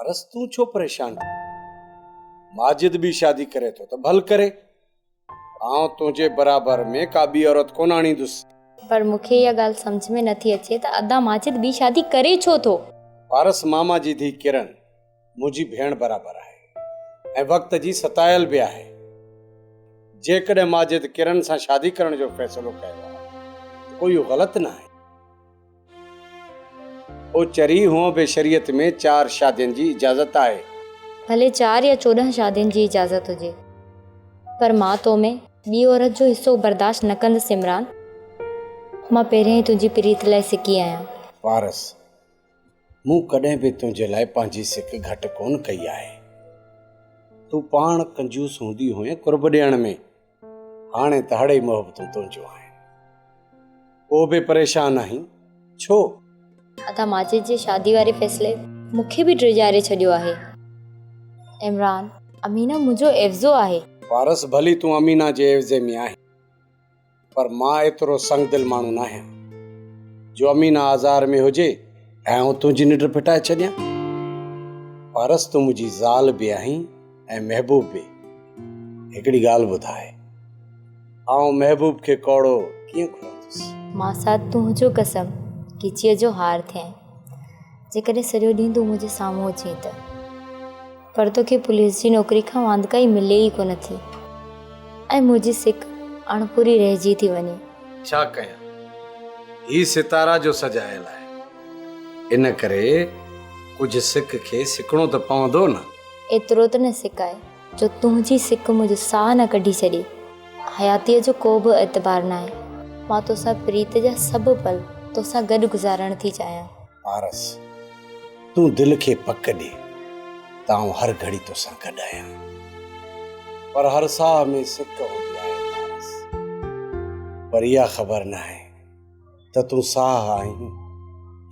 पारस तू छो परेशान? माजिद भी शादी करे तो भल करे। आउं तुझे बराबर में का बी औरत कोन आणींदुसि। पर मूंखे इहा ॻाल्हि सम्झ में नथी अचे त अदा माजिद ॿी शादी करे छो थो। पारस मामा जी धी किरण मुंहिंजी भेण बराबर आहे ऐं वक़्त जी सतायल बि आहे। जेकॾहिं माजिद किरण सां शादी करण जो फ़ैसिलो कयो आहे कोई ग़लति न आहे। ओ चरी हुअं बि शरीयत में 4 शादियुनि जी इजाज़त आहे। भले 4 या 14 शादियुनि जी इजाज़त हुजे, पर मां तो में ॿी औरत जो हिस्सो बर्दाश्त न कंदसि। इमरान, मां पहिरियों ई तुंहिंजी प्रीत लाइ सिकी आहियां। पारस, मूं कॾहिं बि तुंहिंजे लाइ पंहिंजी सिक घटि कोन कई आहे। तूं पाण कंजूस हूंदी हुए कुर्ब ॾियण में, हाणे त हड़े मोहबतूं तुंहिंजो आहिनि। को बि परेशान आहीं छो? अदा माजिद जे शादी वारे फ़ैसिले मूंखे बि ड्रिजारे छॾियो आहे। इमरान, अमीना मुंहिंजो एफ़ज़ो आहे। पारस, भली तूं अमीना जे एवज़े में आहीं, पर मां एतिरो संगदिल माण्हू न आहियां जो अमीना आज़ार में हुजे ऐं तुंहिंजी निंड फिटाए छॾियां। पारस, तूं मुंहिंजी ज़ाल बि आहीं ऐं महबूब बि। हिकिड़ी ॻाल्हि ॿुधाए, आउं महबूब खे कौड़ो कीअं खुलंदुसि? मां साथ तुंहिंजो कसम गिचीअ जो हार थिए जेकॾहिं सॼो ॾींहुं तूं मुंहिंजे साम्हूं अचे त। पर तोखे पुलिस जी नौकरी खां वांदकाई मिले ई कोन थी ऐं मुंहिंजी सिक अणपूरी रहिजी थी वञे। छा कयां? ही सितारा जो सजायल आहे, इन करे कुझु सिक खे सिकणो त पवंदो न। एतिरो त न सिकाए जो तुंहिंजी सिक मुंहिंजो साह न कढी छॾे। हयातीअ जो को बि एतबार न आहे। मां तोसां प्रीत जा सभु पल तोसां गॾु गुज़ारण थी चाहियां। पारस, तूं दिलि खे पक ॾे त आउं हर घड़ी तोसां गॾु आहियां, पर हर साह में सिक हूंदी आहे पारस। पर इहा ख़बर न आहे त तूं साह आहीं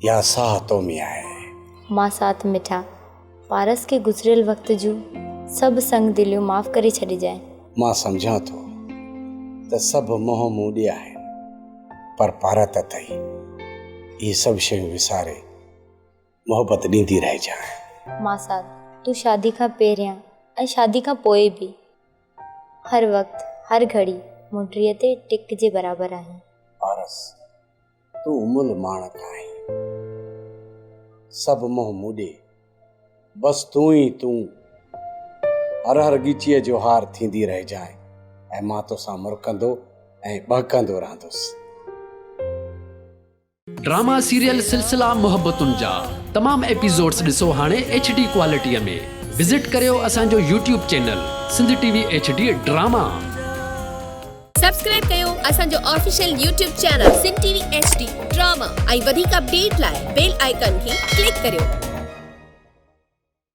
या साह तो में आहे। मां साथ मिठा पारस खे गुज़रियल वक़्त जूं सभु संग दिलियूं माफ़ करे छॾिजांइ। मां सम्झां थो त सभु मोह मूॾे आहिनि, पर पारत अथई इहे सभु शयूं विसारे मोहबत ॾींदी रहिजांइ। मां साथ तूं शादी खां पहिरियां ऐं शादी खां पोइ बि हर वक़्तु हर घड़ी मुंडीअ ते टिक जे बराबरि आहीं। पारस, तूं उमुल माणक आहीं। सभु मोह मूॾे, बस तूं ई तूं हर हर ॻीचीअ जो हार थींदी रहिजांइ ऐं मां तोसां मुरकंदो ऐं बहकंदो रहंदुसि। ड्रामा सीरियल सिलसिला मोहब्बतुनि जा तमाम एपिसोड्स ॾिसो हाणे HD क्वालिटीअ में। विज़िट करियो असांजो YouTube channel Sindh TV HD drama. Subscribe कयो असांजो official YouTube channel Sindh TV HD drama ऐं वधीक अपडेट लाइ बेल आइकन खे क्लिक करियो।